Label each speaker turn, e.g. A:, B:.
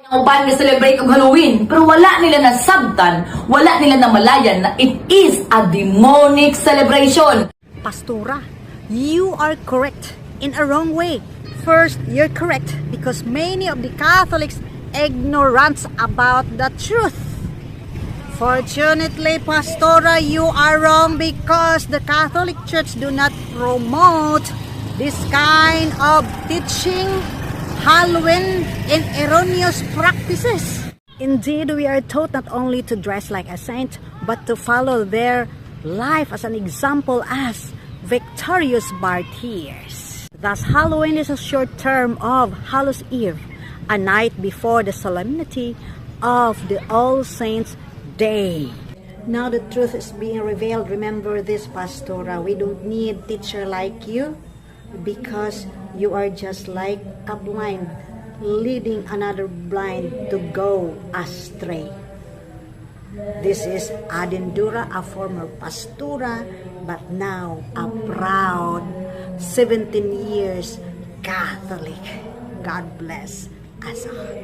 A: Uban nga celebrate og Halloween, pero wala nila nasabtan, wala nila namalayan na it is a demonic celebration.
B: Pastora, you are correct in a wrong way. First, you're correct because many of the Catholics ignorant about the truth. Fortunately, Pastora, you are wrong because the Catholic Church do not promote this kind of teaching Halloween and erroneous practices. Indeed, we are taught not only to dress like a saint, but to follow their life as an example as victorious martyrs. Thus, Halloween is a short term of Hallows Eve, a night before the solemnity of the All Saints' Day. Now the truth is being revealed. Remember this, Pastora. We don't need teacher like you because you are just like a blind leading another blind to go astray. This is Adendura, a former pastora, but now a proud 17 years Catholic. God bless us all.